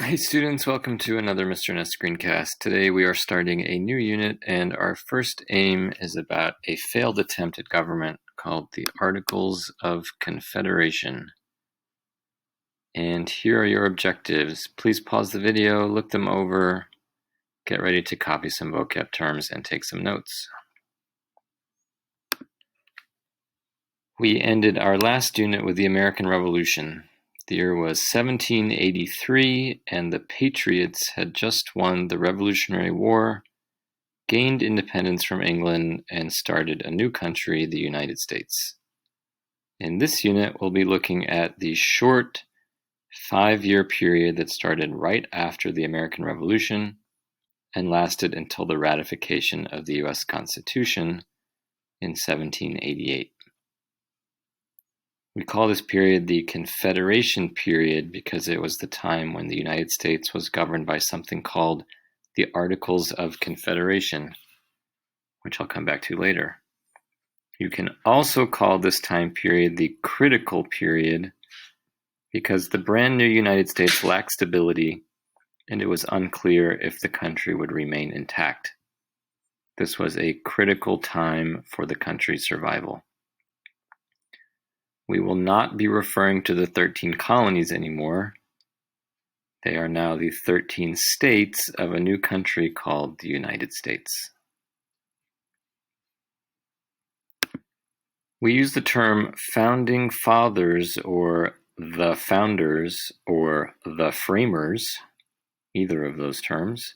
Hey students, welcome to another Mr. Ness screencast. Today we are starting a new unit and our first aim is about a failed attempt at government called the Articles of Confederation. And here are your objectives. Please pause the video, look them over, get ready to copy some vocab terms and take some notes. We ended our last unit with the American Revolution. The year was 1783, and the Patriots had just won the Revolutionary War, gained independence from England, and started a new country, the United States. In this unit, we'll be looking at the short 5-year period that started right after the American Revolution and lasted until the ratification of the U.S. Constitution in 1788. We call this period the Confederation period because it was the time when the United States was governed by something called the Articles of Confederation, which I'll come back to later. You can also call this time period the critical period because the brand new United States lacked stability and it was unclear if the country would remain intact. This was a critical time for the country's survival. We will not be referring to the 13 colonies anymore. They are now the 13 states of a new country called the United States. We use the term founding fathers or the founders or the framers, either of those terms,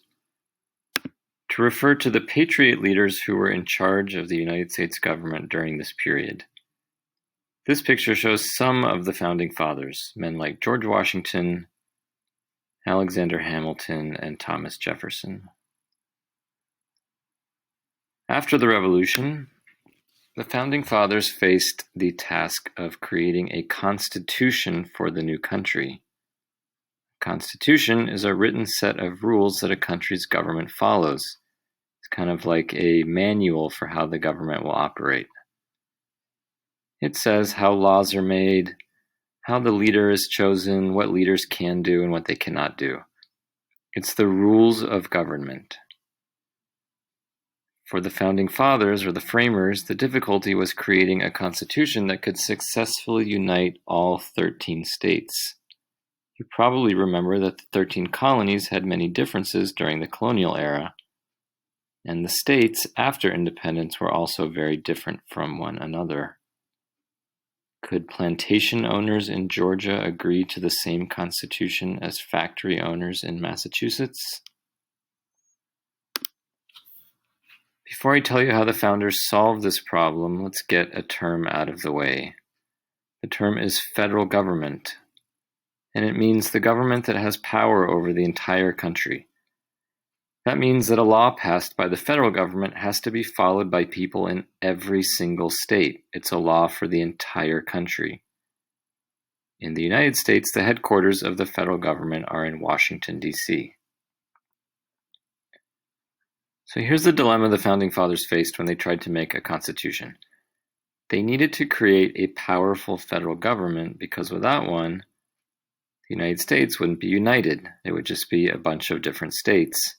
to refer to the patriot leaders who were in charge of the United States government during this period. This picture shows some of the founding fathers, men like George Washington, Alexander Hamilton, and Thomas Jefferson. After the Revolution, the founding fathers faced the task of creating a constitution for the new country. A constitution is a written set of rules that a country's government follows. It's kind of like a manual for how the government will operate. It says how laws are made, how the leader is chosen, what leaders can do and what they cannot do. It's the rules of government. For the founding fathers, or the framers, the difficulty was creating a constitution that could successfully unite all 13 states. You probably remember that the 13 colonies had many differences during the colonial era, and the states after independence were also very different from one another. Could plantation owners in Georgia agree to the same constitution as factory owners in Massachusetts? Before I tell you how the founders solved this problem, let's get a term out of the way. The term is federal government, and it means the government that has power over the entire country. That means that a law passed by the federal government has to be followed by people in every single state. It's a law for the entire country. In the United States, the headquarters of the federal government are in Washington, D.C. So here's the dilemma the founding fathers faced when they tried to make a constitution. They needed to create a powerful federal government because without one, the United States wouldn't be united. It would just be a bunch of different states,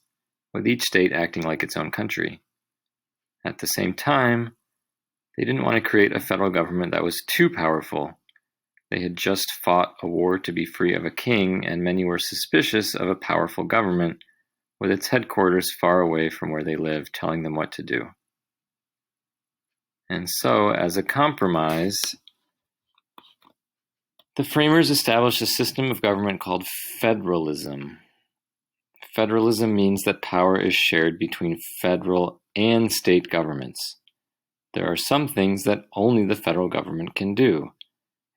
with each state acting like its own country. At the same time, they didn't want to create a federal government that was too powerful. They had just fought a war to be free of a king, and many were suspicious of a powerful government with its headquarters far away from where they lived, telling them what to do. And so, as a compromise, the framers established a system of government called federalism. Federalism means that power is shared between federal and state governments. There are some things that only the federal government can do,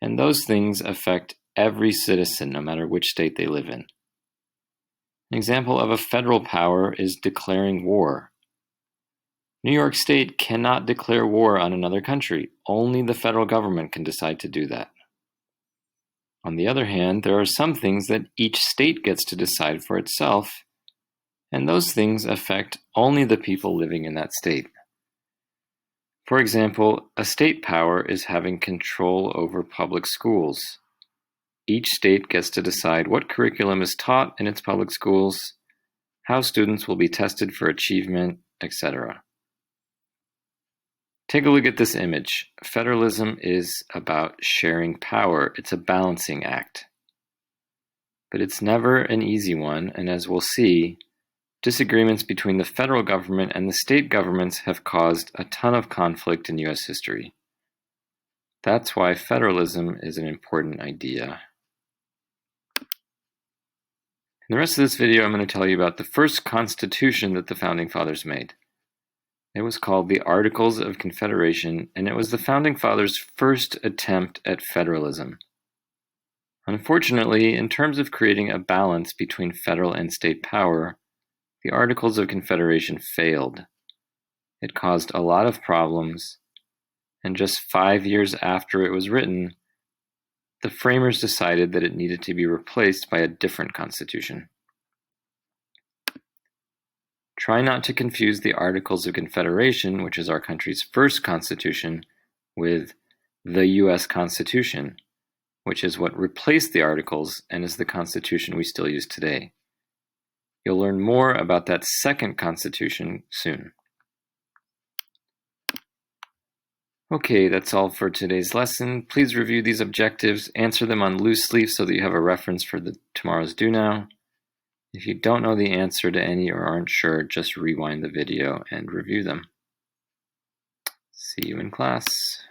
and those things affect every citizen, no matter which state they live in. An example of a federal power is declaring war. New York State cannot declare war on another country. Only the federal government can decide to do that. On the other hand, there are some things that each state gets to decide for itself, and those things affect only the people living in that state. For example, a state power is having control over public schools. Each state gets to decide what curriculum is taught in its public schools, how students will be tested for achievement, etc. Take a look at this image. Federalism is about sharing power. It's a balancing act. But it's never an easy one, and as we'll see, disagreements between the federal government and the state governments have caused a ton of conflict in U.S. history. That's why federalism is an important idea. In the rest of this video, I'm going to tell you about the first constitution that the Founding Fathers made. It was called the Articles of Confederation, and it was the Founding Fathers' first attempt at federalism. Unfortunately, in terms of creating a balance between federal and state power, the Articles of Confederation failed. It caused a lot of problems, and just 5 years after it was written, the framers decided that it needed to be replaced by a different constitution. Try not to confuse the Articles of Confederation, which is our country's first constitution, with the U.S. Constitution, which is what replaced the Articles and is the Constitution we still use today. You'll learn more about that second constitution soon. Okay, that's all for today's lesson. Please review these objectives, answer them on loose leaf so that you have a reference for tomorrow's Do Now. If you don't know the answer to any or aren't sure, just rewind the video and review them. See you in class.